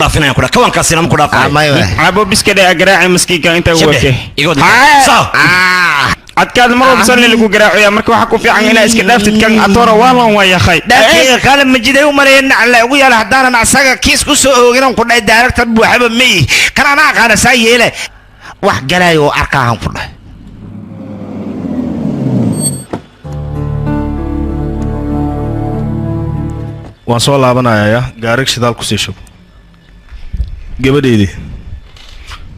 رافينا كذا كمان كاسينا مكذا فاي أبو بس كده أقرأ مسكين أنت وقته يقول أتكلم مرة بسألني اللي قرأ يا مركو حكوا في عنا إسكندافت كان أطورا والله ويا خي ده قال مجد يوم مرين على ويا الحضانة مع ساقة كيس كوسو وينهم كنا دايركت أبو حبب مي كان أنا قال ساي إله واحد جلايو أركاهم كله waan soo laabanayaa gaarig shidaal ku sii shub gabadheedii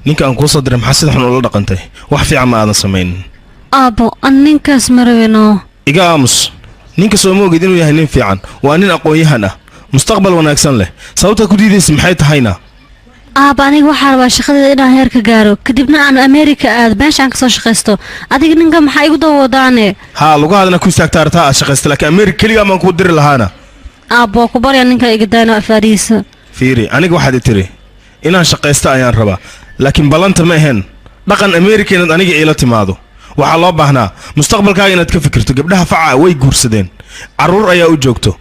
ninka aan kuu soo diray maxaa sida xun ula dhaqantay wax fiican ma aadan samaynin aabo an ninkaas marweyno iga aamus ninka soo moogid inuu yahay nin fiican waa nin aqoon-yahan ah mustaqbal wanaagsan leh sababta ku diidaysa maxay tahayna aaba aniga waxaa rabaa shaqadeeda inaan heer ka gaaro kadibna aan Ameerika aad meeshaan ka soo shaqaysto adiga ninka maxaa igu dawadaane haa lugahaadana ku istaagtaa artaa aad shaqaysto laakiin Ameerika kaliya ma ku diri lahaana aabo ku barya ninka iga daano afariisa fiiri aniga waxaad tiri inaan shaqaysto ayaan rabaa laakiin balanta ma ahayn dhaqan Ameerika inaad aniga ila timaado waxa loo baahnaa mustaqbalkaaga inaad ka fikirto gabdhaha faca way guursadeen caruur ayaa u joogto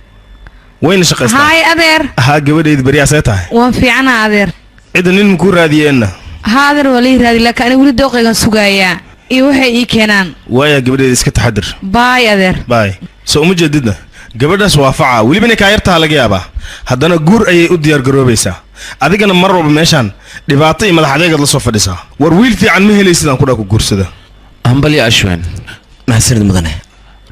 wayna shaqaystaan hay adeer ها gabadheed bariya say tahay waan fiicana adeer cid nin ku raadiyeenna ha adeer wali raadi laakiin wali dooqaygan sugaaya iyo waxay ii keenaan waya gabadheed iska taxadir bye adeer bye soo uma jeedidna gabadhaas waa faca waliba ka yartaa laga yaabaa haddana guur ayay u diyaar garoobaysaa adigana mar walba meeshan dhibaato iyo madax adeeg la soo fadhisaa war wiil fiican ma helaysid aan ku dhaku guursada hambali ashwan mahadsanid mudane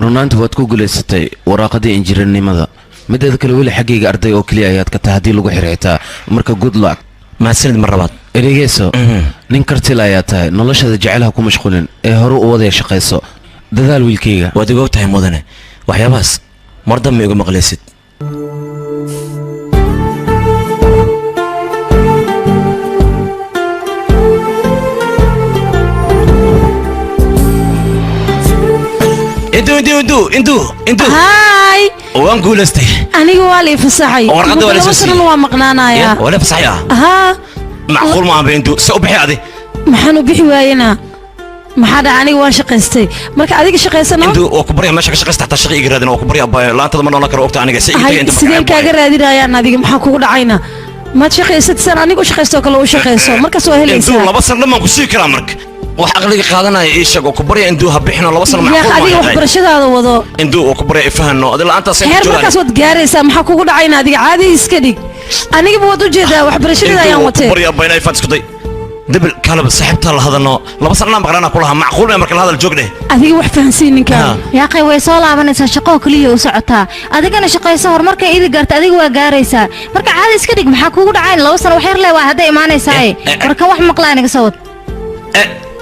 runaantu waad ku guulaysatay waraaqadii injineernimada mideeda kale weli xaggayga arday oo kaliya ayaad ka tahay haddii lagu xirxitaa marka good luck mahadsanid mar labaad ereygeeso nin kartila ayaa tahay noloshada jecelaha ku mashquulin ee hore u wadaya shaqayso dadaal wiilkayga waad iga ogtahay mudane waxyaabahaas mar dambe igu maqlaysid انتو هاي وان قولستي aniga waa la fasaxay warqada wala soo siiyay waa maqnaanaya wala fasaxaya ha macquul ma beentu soo bixi adi maxaan u bixi waayena maxaa dhac aniga waan shaqaystay marka adiga shaqaysano intu oo ku bariya meesha ka shaqaysta ta shaqo igaraadin oo ku bariya laantada ma noqon karo waqti aniga sideen kaaga raadinayaan adiga maxaa kugu dhacayna ma shaqaysatsan aniga u shaqaysto kale u shaqayso marka soo helaysaa intu laba sano ma ku sii kara marka wax aqliga qaadanaya ee shago ku bariya intuu habixino laba sano macquul ma adiga wax barashadaada wado intuu ku bariya ifahano adila anta say heer markaas wad gaaraysaa maxaa kugu dhacayna adiga caadi iska dhig aniga wad u jeedaa wax barashada ayaan watay bariya bayna ifad isku day دبل كلب صاحبتها لهذا لما صرنا مقرنا كلها معقول ما مركل هذا الجوق ده أديك وحفنسين كان يا أخي ويصول عبنا شقة كلية وسعتها أديك أنا شقة يصور مركل إذا قرت أديك وجاريسا مركل عادي سكدك محكوا قد عين لو صار وحير له واحد إيماني ساي مركل واحد مقلانك صوت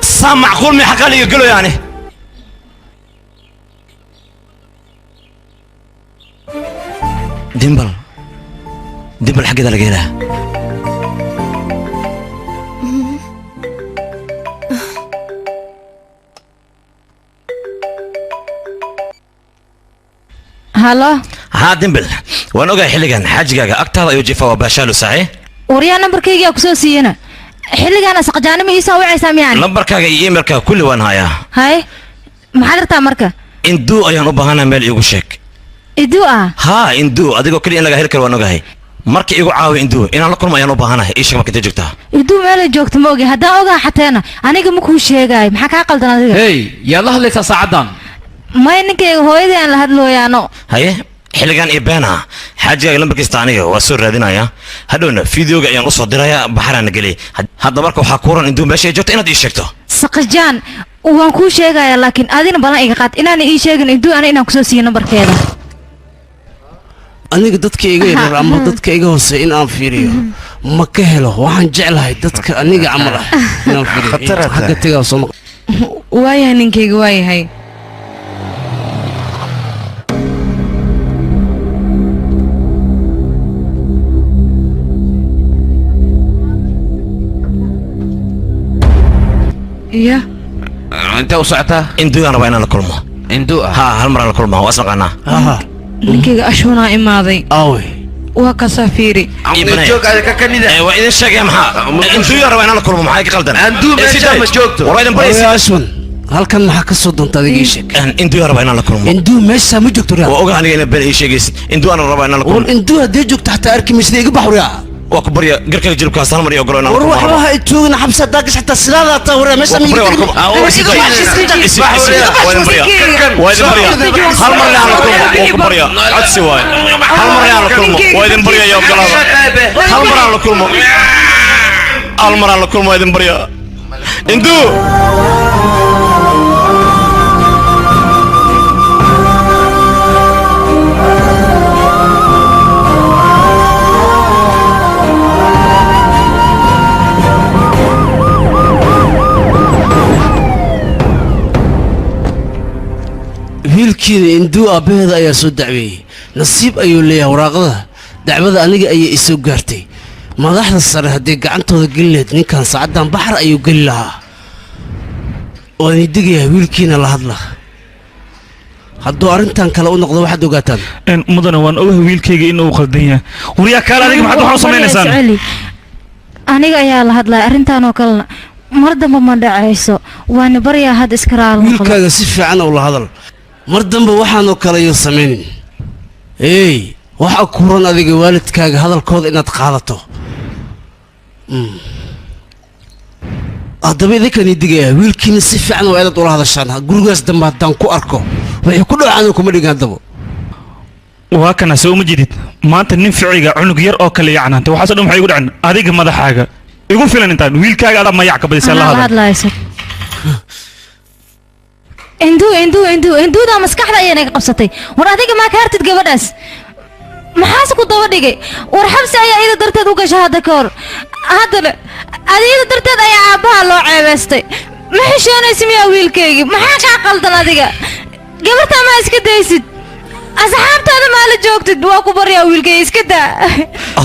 سام معقول من حكى لي يقولوا يعني ديمبل حق ذا لقيناه هلا ها ديمبل وانا اوغا خليغان حاجيغا اكتر ايو جيفا وباشالو صحيح وريا نمبركيغا كسو سيينا خليغان سقجانم ايسا وعيسا ميان نمبركاغا iyo emailka kulli waan haya hay maxaa dirtaa marka induu ayaan u baahanaa meel igu sheeg induu ha induu adigoo kaliya in laga heli karo waan ogahay marka igu caawi induu inaan la kulmo ayaan u baahanahay ii sheeg marka inta joogtaa induu meel joogto ma ogi haddaan ogaa xateena aniga ma kuu sheegay maxaa kaa qaldan adiga hey yaa la hadlaysaa saacadan may ninkayga hooyadii aan la hadlooyaano haye xilligan iyo beena xaajiga lambarkiisa aniga waa soo raadinaya hadhowna fiidiyoga ayaan u soo dirayaa baxarana geliyay hadda marka waxaa kuuran induu meesha ay joogto inaad ii sheegto saqajaan waan kuu sheegayaa laakiin adina balan iga qaad inaan ii sheegin induu ana inaan kusoo siiyo nambarkeeda aniga dadka iga yarar ama dadka iga hoose in aan fiiriyo ma ka helo waxaan jeclahay dadka aniga camal ah inaan fiiriyo xagga tagaa soo waayahay ninkayga waayahay يا انت وسعتها اندو انا بين الكلمه اندو ها هالمره الكلمه واسمعنا ninkayga ashuna imaaday aaway waa ka safiiri joog aad ka kanida waa idin sheegay maxaa intuu yar waa inaan la kulmo maxay ka qaldan andu meesha ma joogto waraydan baraysi ashwan halkan maxaa ka soo doonta adiga sheeg intuu yar waa inaan la kulmo indu meesha ma joogto waa ogaa aniga inaan been ii sheegaysid intuu aan rabaa inaan la kulmo indu hadii joogto hatta arki misna iga baxuriya waa ku barya garkayga jilibkaas hal mar iyo ogolo inaan war waxba ha joogin xabsi hadaa gashataa sidaada taa waree meesha hal mar aan la kulmo codsi waay hal mar aan la kulmo waa idin barya iyo ogolaada hal mar aan la kulmo waa idin barya induu wiilkiina induu aabbaheeda ayaa soo dacweeyey nasiib ayuu leeyahay waraaqada dacwada aniga ayay isoo gaartay madaxda sare haddii gacantooda geli lahayd ninkan saacaddan baxar ayuu geli lahaa waan idigayaa wiilkiina la hadla hadduu arrintan kale u noqdo waxaad ogaataan mudana waan ogahay wiilkayga inuu qaldan yahay waryaa kaale adiga maxaad waxaa u samaynaysaan aniga ayaa la hadlaya arrintan oo kalena mar dambe ma dhacayso waana baryaa had iska raal wiilkaaga si fiican oo la hadal mar dambe waxaanoo kale ayuu samaynin eey waxaa kuran adiga waalidkaaga hadalkooda inaad qaadato haddaba idinkaan idigayaa wiilkiina si fiican waa inaad ula hadashaan gurigaas dambe haddaan ku arko waxay ku dhowcaan kuma dhigaan dabo waa kana soo uma jedid maanta nin ficiga cunug yar oo kale yacnaanta waxaasoo dhan waxay igu dhaceen adiga madaxaaga igu filan intaan wiilkaaga adaa mayac ka badisay la hadlayso induudaa maskaxda ayaa naga qabsatay war adiga maa ka hartid gabadhaas maxaase ku daba dhigay war xabsi ayaa iyada darteed u gashay hadda ka hor haddana iyada darteed ayaa aabbaha loo ceebaystay ma xishoonaysi miyaa wiilkaygii maxaa kaa qaldan adiga gabartaa maa iska daysid asxaabtaada maa la joogtid waa ku baryaa wiilkay iska daa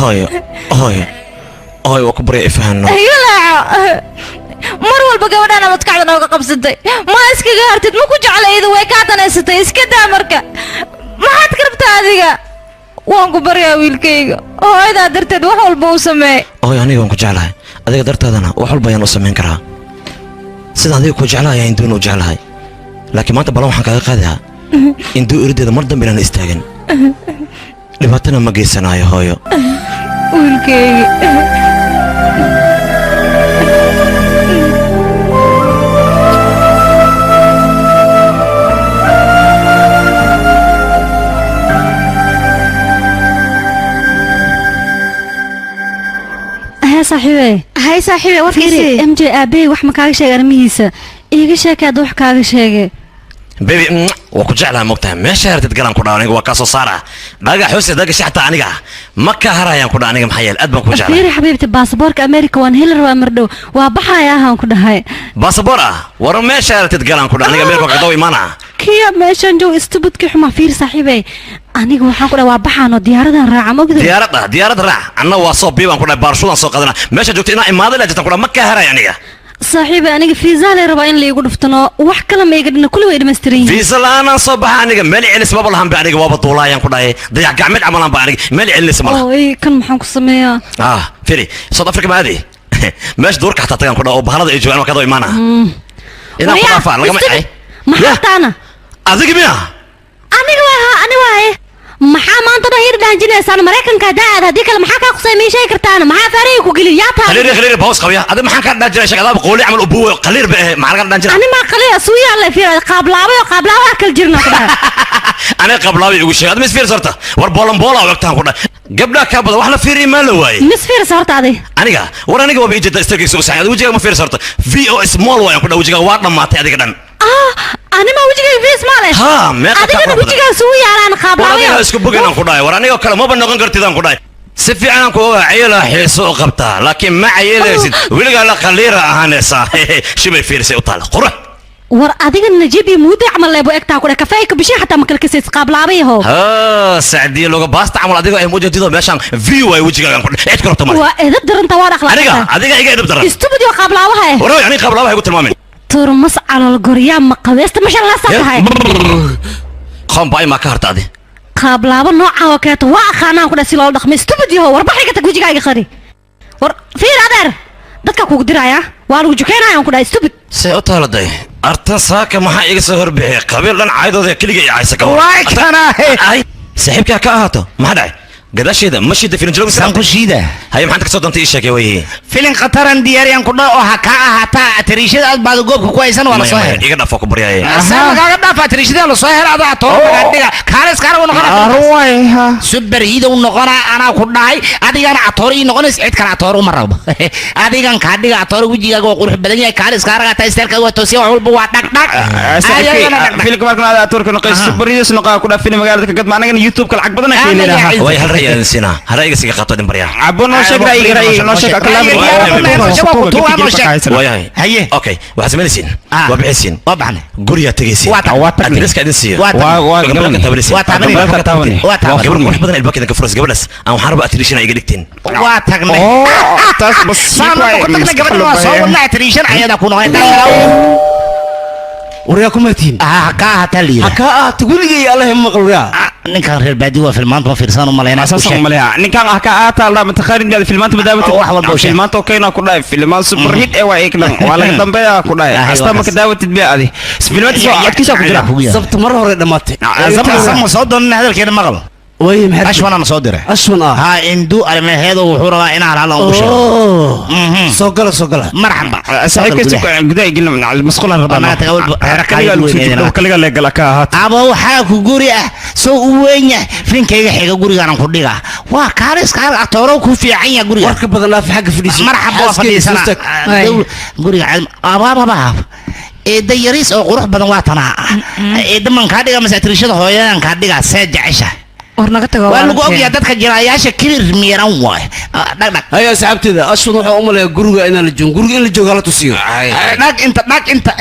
hooyo waa ku baryaa ifahano yulaaco mar walba gabadhaana maskaxda nooga qabsatay ma iskaga hartid ma ku jecla iyadu way kaa danaysatay iska daa marka maxaad ka rabtaa adiga waan ku baryaa wiilkayga hooyadaa darteed wax walba u sameey aniga waan ku jeclahay adiga dartaadana wax walba ayaan u samayn karaa sida adiga ku jeclahay ayaa induuna u jeclahay laakiin maanta balan waxaan kaaga qaadayaa induu irideeda mar dambe inaan istaagin dhibaatana ma geysanaayo hooyo wiilkayga hay saaxiibe warkiisi MJ aabey wax ma kaaga sheegay arrimihiisa iiga sheekay wax kaaga sheegay baby waa ku jeclaa moogtahay meesha hartid galan ku dhaw aniga waa ka soo saara dhaga xusi daga shacta aniga ma ka harayaan ku dhaw aniga maxay aad baan ku jeclaa fiiri xabiibti baasaboorka America waan heli rabaa mardhow waa baxaya ahaan ku dhahay baasaboor war meesha hartid galan ku dhaw aniga America ka daw imaana kiya meeshan joog istubadki xuma fiir saaxiibey aniga waxaan ku dhahay waa baxaano diyaaradan raaca mogdo diyaarad raac anna waa soo biibaan ku dhahay baarshudan soo qadana meesha joogto ina imaado la jirtan ku dhaw ma ka haray aniga saaxiibey aniga fiisa la rabaa in la igu dhuftano wax kala ma iga dhina kulli way dhameystiran yihiin fiisa laana soo baxa aniga meel celis ma balahan ba aniga waaba duulaayaan ku dhahay dayac gacmeed camalan ba aniga meel celis ma kan maxaan ku sameeyaa firi South Africa maadi meesha duurka xataa tagaan ku dhaw oo bahalada ay joogaan ka doo imaana ina ku dhafaa laga ma ay maxaataana adiga miya aniga maxaa maanta dhan yar dhaanjinaysaan Mareykanka daad hadii kale maxaa ka qusay shay kartaan maxaa faariga ku geli yaa taa khaliir boos qabiya adiga maxaa ka dhaanjinay shaqada qooli amal u buuyo khaliir ba maxaa ka dhaanjinay ani ma khaliir suuya la fiiray qaablaabo kal jirna ku dhahay ana qaablaabo igu sheegay adma isfiir sarta war boola waqtan ku dhahay gabdha ka bada wax la fiiriyo ma la waayay misfiir sarta aniga waa biijada istaagayso saacad wajiga ma fiir sarta VO small way ku dhaw wajiga waa dhamaatay adiga dhan أنا ما وجهي في اسمه ها ما أنا وجهي سوي على نقابله أنا اسكو بقينا كوداي وراني وكلا ما بنقول قرتي ذا كوداي سفي أنا كوا عيلة حسوا قبتها لكن ما عيلة زين ويلقى لا قليرة هانسا شو بيفير سي وطالع قرة ور أديك نجيبي مودة عمل لي بوقتها كودا كفاية بشي حتى ما كل كسيت قابله عليه هو ها سعدي لو باست عمل أديك أي موجة تيجي ماشان فيو أي وجهك كان كودا إيش كرت مال وإذا درن توارق أخلاق أديك أي قاعد بدرن استبدي قابله هاي ورا يعني قابله هاي قلت المؤمن ترمس على القريان مقاويست ما شاء الله صحيح خم باي ما كهرت هذه قابلابا نوعا وكيت واخانا كدا سيلو دخمي استبدي هو وربحي كتا وجهاga qari war fiir adeer dadka ku diraya waa lagu jukeenayaan ku dhaay stupid say u taaladay artan saaka maxaa iga soo horbixay qabiil dhan caydooda kaliya ay aysa ka waay kana ay saaxiibka ka ahaato maxaa dhacay gadaasheeda ma shida filim jilog saan ku shiida haye maxaad ka soo doontay ii sheegay way filin khataran diyaariyaan ku dhaw oo ha ka ahaataa tariishada aad baad goobka ku haysan waa la soo helay iga dhaafo ku baryaaye asaan kaaga dhaafa tariishada la soo helay adaa toor magaadhiga kaalis kaara uu noqonaa arwayha super hiido uu noqonaa anaa ku dhahay adigana atoor ii noqonays cid kale atoor uma rabo adigan ka dhiga atoor wajigaaga waa qurux badan yahay kaalis kaara ta isteelka waa toosiyo wax walba waa dhaq dhaq filmka markan aad atorka noqoys super hiido noqon ku dhaafin magaalada ka gad maanaga youtube ka lacag badan ay keenayaan way hal ra'yi aan sina hal ra'yiga siga qato din baryaa abo noo sheeg ra'yiga noo sheeg way haye okay waxa sameeyeen waa bixisiin waa baxnay guriga tagaysiin waa tagni iska idin siiyo waa gabalka tabalisi waa taabani waa taabani gabar qurux badan ilbaakida ka furas gabadhaas aan waxaan rabaa attention iga dhigteen waa tagnay taas bas saan ku tagnay gabadha waa soo wadnaa attention ayada ku noqon waryaa kuma tiin ka hata liira ka tuguligay allah maqluya ninkan reer baadi waa filmaanta fiirsan uma leena asasan ma leeyahay ninkan ka aata la matakhaarin baad filmaanta madaawata wax walba oo filmaanta oo keenaa ku dhaay filmaan super hit ee waa eegnan waa laga dambeeya ku dhaay asta ma ka daawatid baa adi filmaanta soo adkiisa ku jira sabta mar hore dhamaatay sabta soo doon hadalkeena maqal way maxay ashwan ana soo diray ashwan ha indu armaheedo wuxuu rabaa in aan hal u sheego soo gala marxaba saaxiibkiisa gudaha gelin masquulan rabaa ma taga walba kaliga la gala ka ahaat aba waxa ku guri ah soo u weenya finkayga xiga gurigaan ku dhiga waa kaalis kaal atooro ku fiican ya guriga warka badan la xagga fadhiiso marxaba fadhiisana guriga aba ee dayaris oo qurux badan waa tanaa ee daman ka dhiga masatirishada hooyadan ka dhiga see jecesha war naga tago waa lagu ogyahay dadka jiraayaasha kibir miiran waay dhag dhag ayaa saxabtida ashun wuxuu u maleeyaa guriga in la joogo guriga in la joogo la tusiyo dhag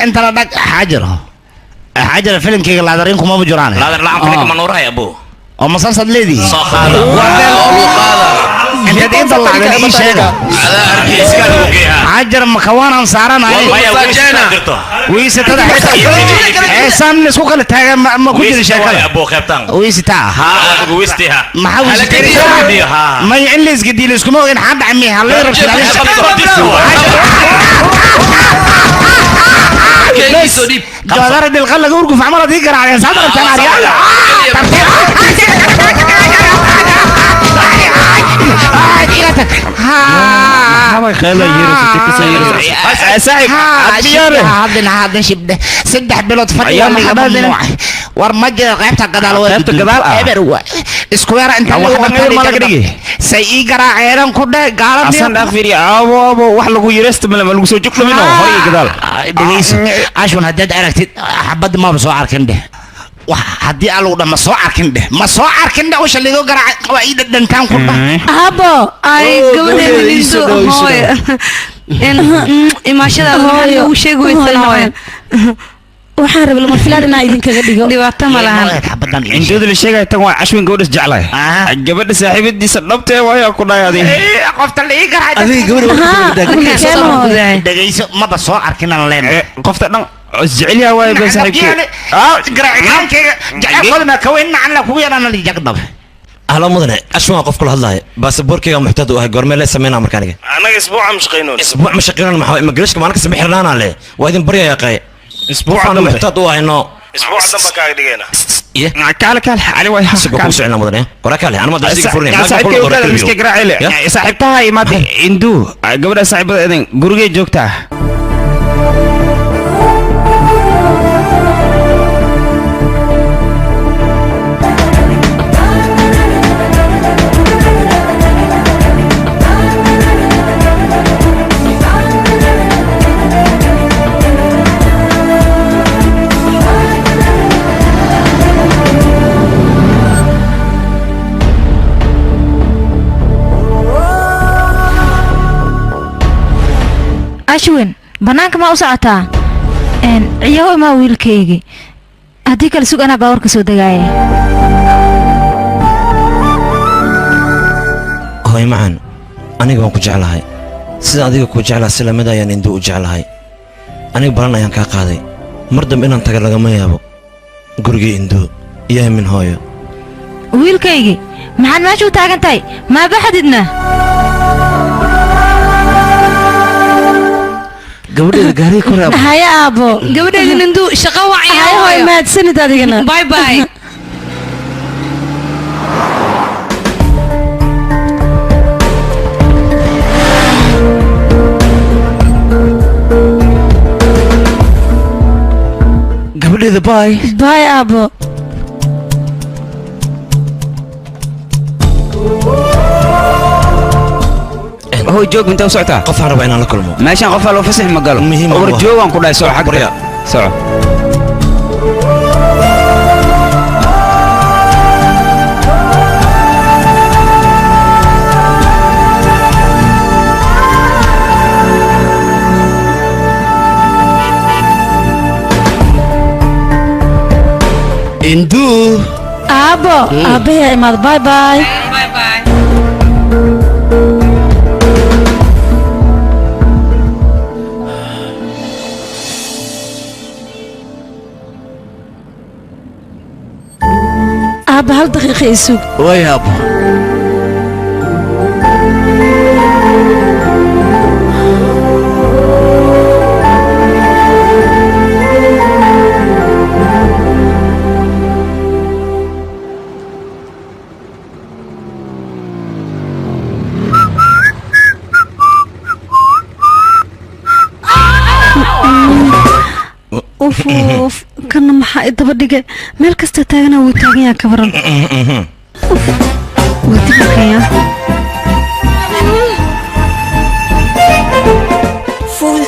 inta la dhag xaajira filimkayga laadarin kuma jiraan laadar la'aan kale kama nuurahay abo oo masalsad leedii soo qaada inta inta lacag ii sheega xaajir makawanan saaranahay wiisatada san isku kala taagan ma ku jira sheekada abo qaybtan wiisita ha wiistiha maxaa wiisita ma in la isga diilo iskuma ogin xad dhacmi hal la rabshay جوادر بالقلة قولكم في عمرة ذكر على صدر هاي خيلا يرس سايب هذا شبده سدح بلوت فريق ممنوع ورمجة غيبتها قدال ابر اسكوير انت اللي سيئي قرا عيران كده قال عشان اخفري ابو wax lagu yeersto ma lagu soo jogto mino horiga gadaal dhageyso ashwan hadad aragtid xabad ma soo arkin dheh haddii aan lagu dhama soo arkin dheh ma soo arkin dheh usha ligo garaac waa ii dhantaan ku dhah habo ay gabadheeda intu hooy in imaashada hooyo uu sheegaysan hooy waxaan rabay lama filaan inaan idinkaga dhigo dhibaato ma lahan intood la sheegay tan waa ashwin gabadhis jeclay gabadha saaxiibadiisa dhabtee waa ku dhaayadin qofta la ii garaac adiga gabadha dhageyso maba soo arkin aan leen qofta dhan jecel yahay way baa saaxiibkii garaacankayga jacaylkooda ma ka weyn macna kugu yaraan la jaqdab ahla mudane ashwan qof kula hadlay baasaboorkayga muxtaad u ah goormee la sameynaa markaaniga anaga isbuuca mashaqeyno isbuuc ma shaqeynaa maxaa immigration maalinka sameey xirnaana le waa idin baryayaa qay اسبوع انا محتاج وهنا اسبوع دبا كاغ دغينا ايه كال علي واي سبكو سعنا مدن ولا كال انا ما دشي فرني ما صاحبتي وكذا مسك قراعيله صاحبتها ما اندو غبره صاحبتها غورغي جوجتا ashwin banaanka ma u socotaa ciyaho ma wiilkaygi haddii kale sug anaa baawarka soo dagaaya hooy macaan aniga waan ku jeclahay sida adiga kuu jeclaa si lamid ayaan induu u jeclahay aniga balan ayaan kaa qaaday mar dambe inaan taga lagama yaabo gurigii induu iyo min hooyo wiilkaygi maxaad meesha u taagan tahay maa baxdidna gabadheeda gaari ku raab haya aabo gabadheeda nindu shaqo wacay hooy mahadsanid adigana bye bye باي باي ابو هو جوج انت وسعتها qof aan rabaa inaan la kulmo ماشي قفل لو فسح مقالو مهم اور والله. جوج كلها سوى حق بريا. سوى induu ابو ابي يا اماد باي باي باي باي ابو هل دقيقه يسوق way aabbo اوف اوف كنا maxaa idaba dhigay meel kasta taagana wuu taagan yahay kabaran wuu dibayaa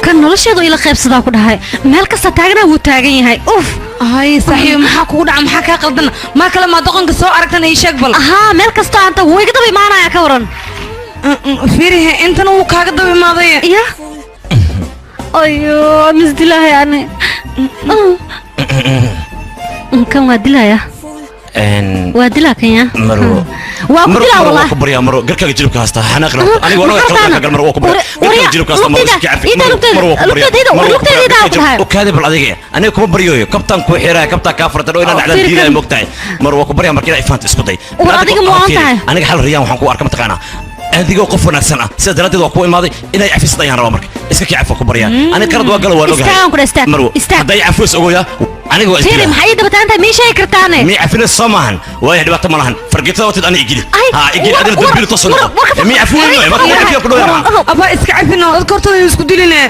kan nolosheedu ila qaybsadaa ku dhahay meel kasta taagana wuu taagan yahay uf هاي صحيح maxaa kugu dhaca maxaa ka qaldan ma kala ma doqonka soo aragtana ii sheeg bal aha meel kasta anta wuu iga daba imaanaya kabaran fiirihe intana wuu kaaga daba imaaday ya ayo misdilahay ani kan waa dilaya waa dilaa kan ya marwo waa ku dilaa waa wallahi ku baryaa marwo garkaaga jilibka haasta xanaaq la aniga wala kala gal marwo waa ku baryaa garkaaga jilibka haasta marwo iska cafi marwo ku baryaa oo kaadi bal adiga aniga kuma baryoyo kabtan ku xiraa kabtan ka fartan oo inaan dhacdan diilay mogtahay marwo ku baryaa markii ay faanta isku day adiga ma aan tahay aniga hal riyaan waxaan ku arkaa mataqaana adiga qof wanaagsan ah sida daladeed waa ku imaaday inay afisada ayaan rabaa marka iska kicaf ku baryaa aniga qarad waa gal waa ogahay istaan ku dhaystaa marwo haday afus ogoya aniga waa fiiri maxay dabataanta meeshay kartaane mi afina samahan way dhibaato ma lahan fargeetada waqti aan igili ha igili adina dambiil toosno mi afina ma ku afiyo ku dhawaaqo aba iska cafino dadka hortooda isku diline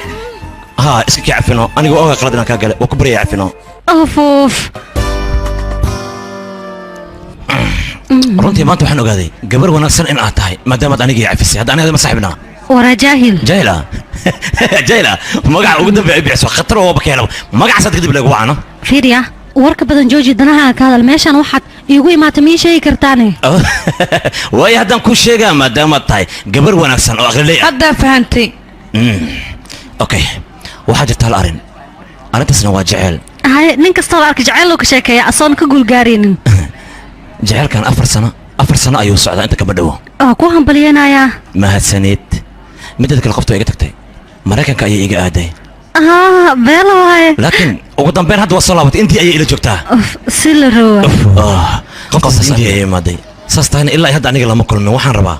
ha iska kicafino aniga oo qalad inaan ka gale waa ku baryaa afino of of runtii maanta waxaan ogaaday gabar wanaagsan in aad tahay maadaama aad aniga cafisay hadda aniga ma saaxibna wara jaahil jahila jahila magaca ugu dambeeya bixiso khatar oo bakeelo magaca sad kadib lagu waano fiiriya warka badan jooji danaha ka hadal meeshan waxaad iigu imaatay mii sheegi kartaane way haddaan ku sheegaa maadaama aad tahay gabar wanaagsan oo aqlilay ah hadda fahantay okay waxaa jirta hal arrin arrintaasna waa jecel hay nin kastoo arka jecel loo ka sheekeeya asoon ka guulgaaraynin jecelkan 4 sano ayuu socdaa inta kaba dhawo ku hambalyeynaya mahadsanid midda kale qoftu iga tagtay mareykanka ayay iga aaday beelo waaye laakiin ugu dambeyn hadda waa soo laabatay intii ayay ila joogtaa si la rowa qoftaas intii ayay imaaday saas tahayna ilaa hadda aniga lama kulmin waxaan rabaa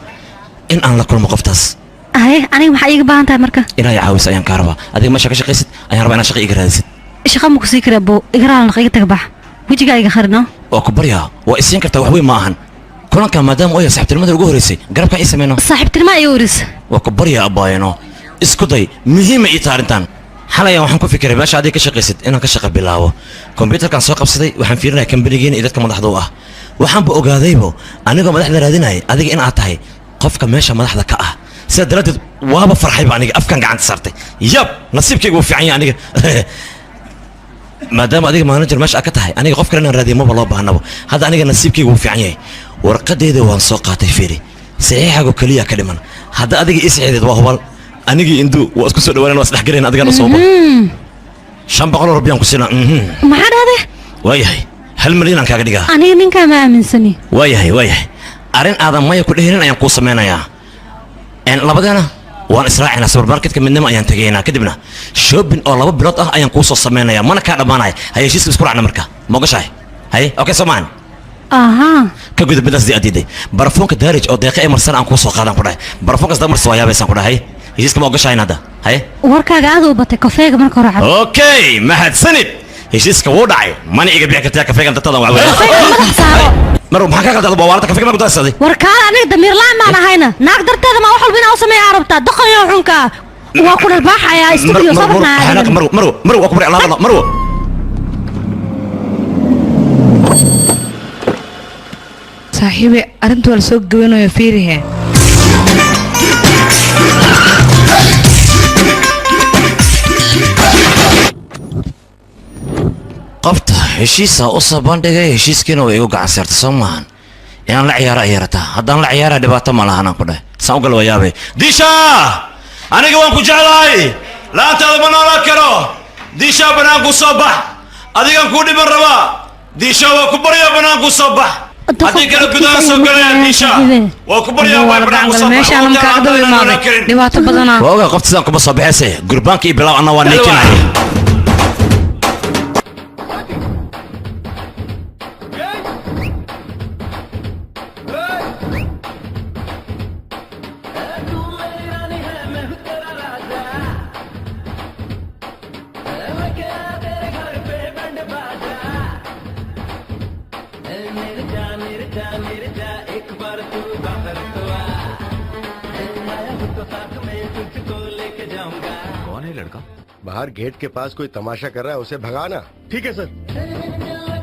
in aan la kulmo qoftaas hay aniga maxaa iiga baahan tahay marka inaa caawis ayaan kaa rabaa adiga meesha ka shaqaysid ayaan rabaa inaad shaqa iga raadisid shaqa ma ku sii karaa bo igaraalna iga tag bax wejigaa iga qarino waa ku baryaa waa isiin kartaa wax weyn ma ahan kulanka maadaama oo yahay saaxiibtinimada ugu horeysay garabkaan ii sameyno saaxiibtinima ay waris waa ku baryaa abbaayano isku day muhiima ii tahay arrintan xalaya waxaan ku fikiray meesha adiga ka shaqaysid inaan ka shaqa bilaabo kombyuutarkan soo qabsaday waxaan fiirinaya kambanigiina iyo dadka madaxda u ah waxaanba ogaadaybo anigoo madaxda raadinaya adiga in aad tahay qofka meesha madaxda ka ah sidaa daraaddeed waaba farxayba aniga afkan gacanta saartay yab nasiibkayga wuu fiican yahay aniga maadaama adiga manager meesha aad ka tahay aniga qof kale inaan raadiyo maba loo baahnabo hadda aniga nasiibkayga wuu fiican yahay warqadeeda waan soo qaatay fiiri saxiixagu keliya ka dhiman hadda adiga ii saxiixdeed waa hubal anigii induu waa isku soo dhawaaneen waa isdhex galeen adigaan u soo bal 500 rubyaan ku siinaa maxaa dhahday waayahay 1 milyan aan kaaga dhigaa aniga ninkaa ma aaminsani waayahay arrin aadan maya ku dhehelin ayaan kuu sameynayaa labadeena waan israacinaa supermarketka midnimo ayaan tegaynaa kadibna shopping oo 2 bilood ah ayaan kuu soo sameynayaa mana kaa dhammaanaya hay heshiiska isku raacna marka ma ogashahay hay okay soomaan aha ka gudub midaas dii adiiday barafoonka daarij oo deeqa ee marsan aan kuu soo qaadan ku dhahay barafoonkaas damar soo yaabaysan ku dhahay heshiiska ma ogashahay hadda hay warkaaga aad u batay kafeega marka hore cad okay mahadsanid heshiiska wuu dhacay mana iga bixi kartaa kafeegan dadtadan waa weyn mar maxaa ka qaldan waa kafeega ma ku darsaday warkaal aniga damiir la'aan maan ahayna naag darteeda ma wax walba inaa u sameeyaa rabtaa doqoyo xunka waa ku dhalbaaxayaa studio sababna marwo waa ku bari allah marwo saaxiibe arrinta waa la soo gabanayo fiirihe qabta heshiisa u soo bandhigay heshiiskiina way igu gacan saartay soo maahan inaan la ciyaaro ay yarataa haddaan la ciyaara dhibaato ma lahanaan ku dheh saan u galwayaabe diisha aniga waan ku jeclahay la'aantaada ma noolaan karo diisha banaanku soo bax adigan kuu dhiban rabaa diisha waa ku baryaa banaanku soo bax haddii kale gudaha soo galaya diisha waa ku baryaa waa banaanku soo bax meeshaan lama kaaga daba imaaday dhibaato badanaa waa ogaa qofta sidaan kuma soo baxayse gurbaanka iyo bilaaw anna waa neekinaya बाहर गेट के पास कोई तमाशा कर रहा है उसे भगाना ठीक है सर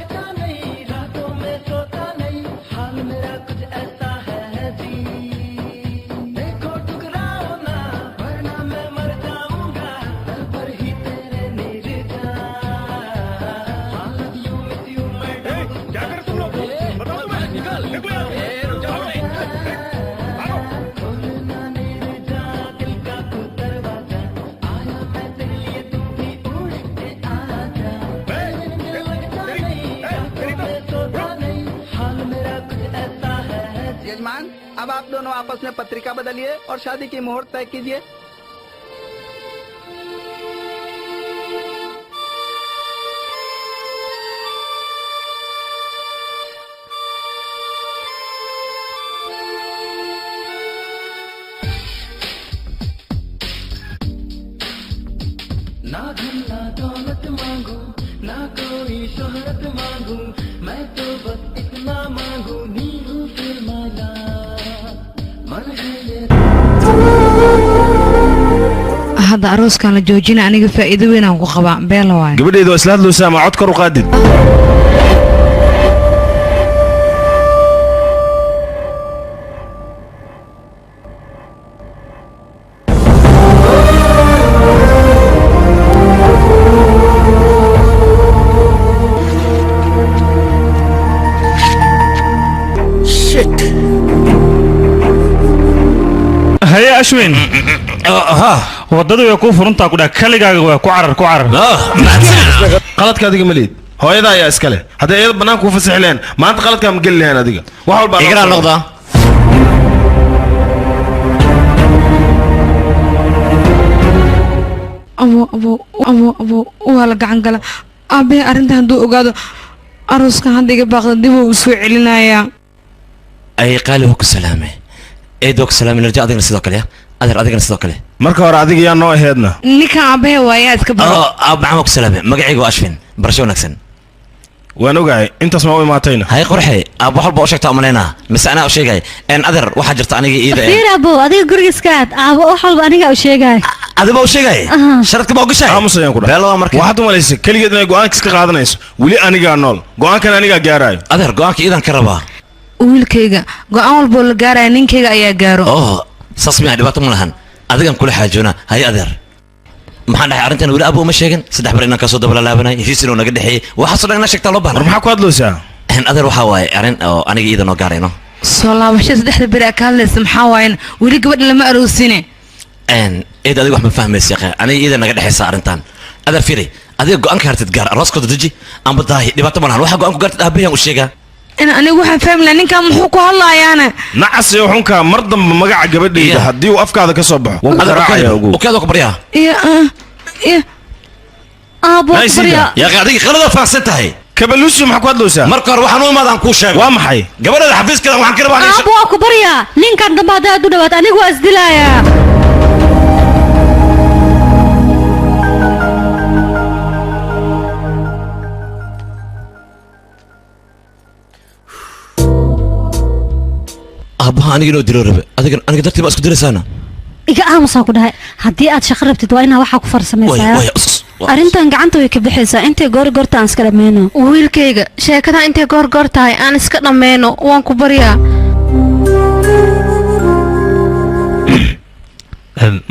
अब आप दोनों आपस में पत्रिका बदलिए और शादी की मुहूर्त तय कीजिए ना धन ना दौलत मांगू ना कोई शोहरत मांगू मैं तो बस इतना मांगू नीरू फिर माला hadda arooskan la joojina aniga faa'iido weyn aan ku qabaa beel waay gabadheedu waa isla hadlaysaa ma cod kor u qaadid haye ashwin wadadu way ku furuntaa ku dhaa kaligaaga waa ku carar qaladka adiga maliid hooyada ayaa iskale hadday iyada banaanka ku fasaxi lahayn maanta qaladkaa ma geli lahayn adiga wax walba igana noqdaa abo waa la gacan gala aabbahe arrintan hadduu ogaado arooskan hadda iga baaqda dib uu soo celinayaa ay qaali ku salaamay eedo ku salaamay narja adigna sidoo kale adeer adigna sidoo kale marka hore adiga yaa noo aheedna ninkan aabbahe waayaa iska baro maxamed ku salaamay magacaygu waa ashfin barasho wanaagsan waan ogahay intaas ma u imaatayna hay qorxe wax walba u sheegtaa umaleynaa mise anaa u sheegay adeer waxaa jirta aniga iida fiir abo adiga guriga iska aad aabo wax walba aniga u sheegay adiba u sheegay sharadka ma ogashay aamusayaan ku dhahay waxaad u malaysa keligeed inay go'aanka iska qaadanayso weli anigaa nool go'aankan anigaa gaaraayo adeer go'aanka iidan ka rabaa wiilkayga go'aan walboo la gaaraya ninkayga ayaa gaaro saas miyaa dhibaato ma lahan adigan kula xaajoona hay adeer maxaan dhahay arrintan weli abo uma sheegin saddex bar inaan kasoo dabala laabanay heshiis inuu naga dhexeeyey waxaasoo dhan inaa sheegtaa loo baahnaa maxaa ku hadlaysaa adeer waxaa waaye arrin oo aniga iida noo gaarayno soo laabashada saddexda beri ka hadlaysa maxaa waayen weli gabadha lama aroosine eed adiga wax ma fahmaysa yaqaan aniga iida naga dhexeysa arrintan adeer fiiri adiga go'aanka hartid gaar arooskooda deji amba daahi dhibaato ma lahan waxaa go'aan ku gaartid aabahayaan u sheegaa anigu waxaan fahmi lahaa ninkan muxuu ku hadlaayaana nacas iyo xunka mar dambe magaca gabadhayda haddii uu afkaada ka soo baxo waan garaacaya ugu ukeedo ku baryaa aabo baryaa yaa adiga qalada faahsan tahay kabaluusi maxaa ku hadlaysaa marka hore waxaan u imaadaan kuu sheego waa maxay gabadhada xafiiskeeda waxaan ka rabaa aabo waa ku baryaa ninkan dambe haddaad u dhawaad anigu waa isdilayaa aabbaha aniga inoo dilo rabe aniga dartii baa isku dilaysaana iga aamusaan ku dhahay haddii aad shaqo rabtid waa inaa waxaa ku farsamaysaa arrintan gacanta way ka bixaysaa intay goorgoorta aan iska dhammayno wiilkayga sheekada intay goorgoor tahay aan iska dhammayno waan ku baryaa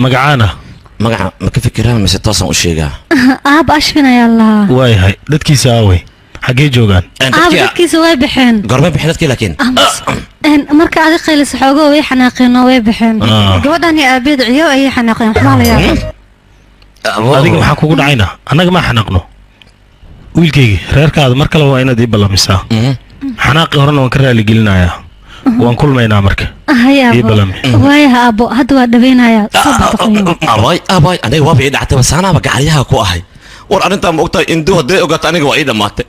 magacaana magaca ma ka fikiraan mise toosan u sheegaa aab ashfin ayaa lahaa waayahay dadkiisa aawey xaggee joogaan aab dadkiisa way baxeen goormay baxeen dadkii laakiin marka adiga qaylis xoogoo way xanaaqeen oo way baxeen gabadhan iyo aabeed ciyo ayay xanaaqeen waxbaa la yaabay adiga waxaa kugu dhacayna annaga maa xanaaqno wiilkaygi reerkaada mar kale waa inaad ii ballamisaa xanaaqii horena waan ka raaligelinayaa waan kulmaynaa marka ii ballami waayaha aabbo hadda waa dhaweynayaa abay aniga waaba ii dhactay basaanaaba gacalyaha ku ahay war arrintaa ma ogtahay induu hadday ogaato aniga waa ii dhammaatay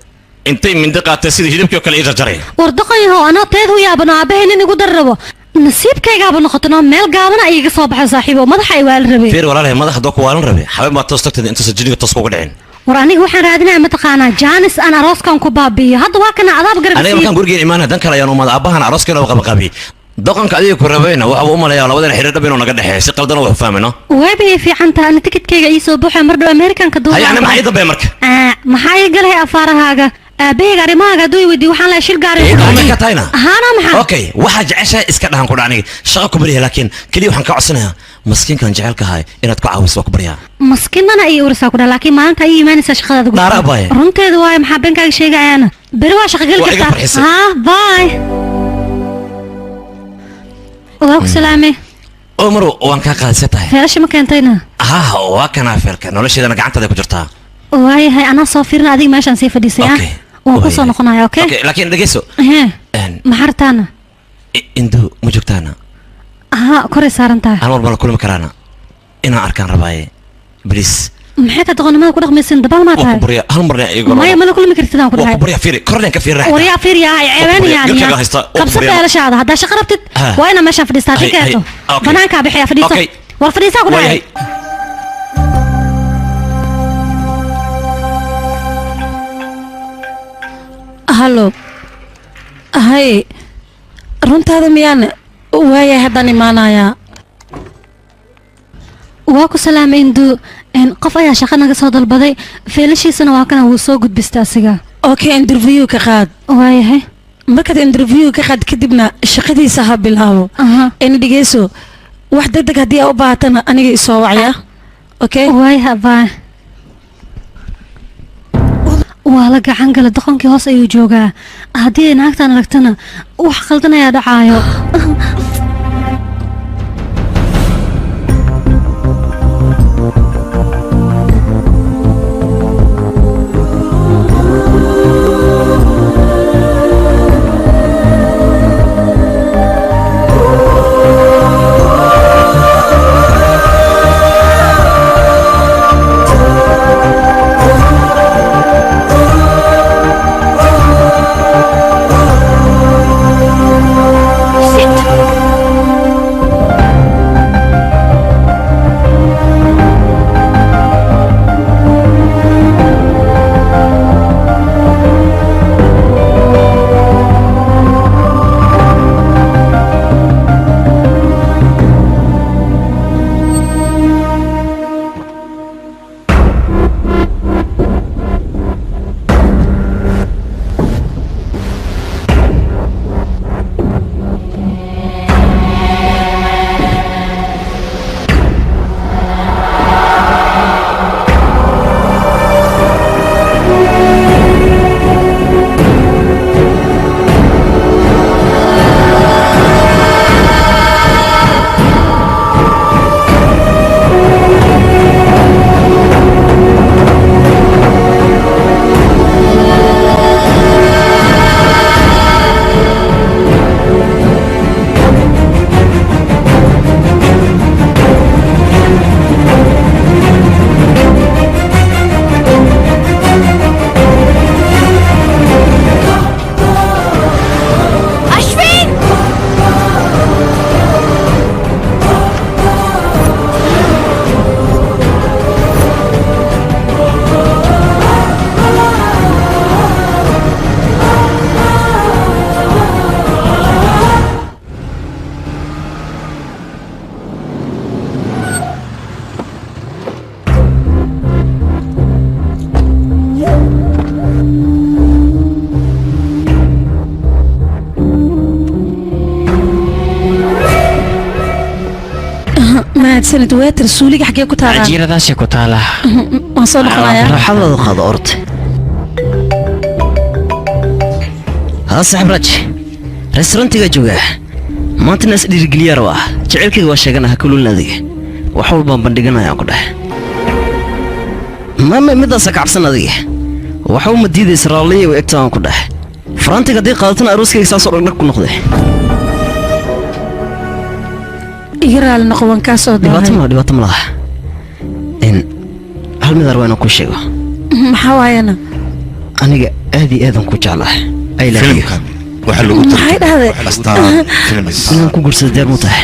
intay mindi qaatay sidii hilibkii oo kale ii jarjaray war daqanyahow anaa teed u yaabano aabbahay nin igu darrabo nasiibkaygaaba noqotanoo meel gaabana iiga soo baxay saaxiibo madaxa ay waalan rabeen fiir walaalahay madaxa doo ku waalan rabe xabeen baa toos tagteeda intuusan jiniga toos kugu dhicin war aniga waxaan raadinaya mataqaanaa jaanis aan arooskan ku baabi'iyo hadda waa kana adaab garab aniga markaan gurigeen imaanaya dan kale ayaan umada aabbahan arooskeena u qabaqaabiyey doqonka adiga ku rabayna waxaa u malayaa labadan xiriir dhab inuu naga dhexeeyo si qaldan wax fahmayno wayba ii fiican tahay ana tikidkayga ii soo buuxay mar dhow amerikanka duuba hayana maxay dambe marka maxaa ii galay afaarahaaga aabahayga arrimahaaga hadduu i weydiiyo waxaan lahay shil gaarika tahayna haana maxaa okay waxaa jeceshahay iska dhahan ku dhacniga shaqa ku baryahay laakiin keliya waxaan ka codsanayaa maskiinkan jecelkahay inaad ku caawiso waa ku baryaa maskiinana iyo urisaa ku dhaha laakiin maalinta ii imaanaysaa shaqadaada dhaara abaaye runteedu waayo maxaa beenkaaga sheegayaana beri waa shaqageli kartaa haa baay waa ku salaamay umar waan kaa qaadisa tahay feelasha ma keentayna waa kanaa feelka nolosheedana gacantaada ku jirtaa waayahay anaa soo fiirina adiga meeshaan sii fadhiisay waan ku soo noqonaya okay laakiin dhegeyso maxaa rabtaana indu ma joogtaana koray saaran tahay hal mar baan la kulmi karaana inaan arkaan rabaaye bliis maxay tahay doqonnimada ku dhaqmaysin dabaal maa tahay hal marna maya mala kulmi kartid aan ku dhahay barya fiiri korleen ka fiiri waryaa fiiriya ay ceebaanayaan qabsada eelashaada haddaa shaqa rabtid waa inaa meeshaan fadhiistaa haddii keeto banaankaa bixiya fadhiiso war fadhiisaa ku dhahay hallo hay runtaada miyaan waayay haddaan imaanayaa waa ku salaamay induu qof ayaa shaqo naga soo dalbaday feelashiisana waa kana wuu soo gudbista asiga okay interview ka qaad waayahay markaad interview ka qaad kadibna shaqadiisa ha bilaabo ina dhegeyso wax degdeg haddii aa u baahatana aniga isoo wacya okay waayaha baa waa la gacan gala doqonkii hoos ayuu joogaa haddii ay naagtaan aragtana wax qaldan ayaa dhacaayo mahadsanid weetar suuliga xagee ku taalaa cajiiradaasay ku taalaa waan soo noqonayaa raaxadooda qaado orte ها صاحب راج ريستورانتيga jooga maanta nas dhiirigeliya rabaa jaceelkayga waa sheeganaha kulul adiga wax walba bandhiganaya ku dhax maama midaas ka cabsan adiga waxa uu madiiday Israailiya oo egtaan ku dhax Farantiga hadii qaadatan arooskayga saas oo dhag ku noqday igaraal noqon ka soo daahay dhibaato ma laha in hal mid arwayna ku sheego maxaa waayana aniga aad iyo aad ku jeclahay ay la فيلم كان وحلو maxay dhahday أستاذ فيلم inaan ku guursado deer mu tahay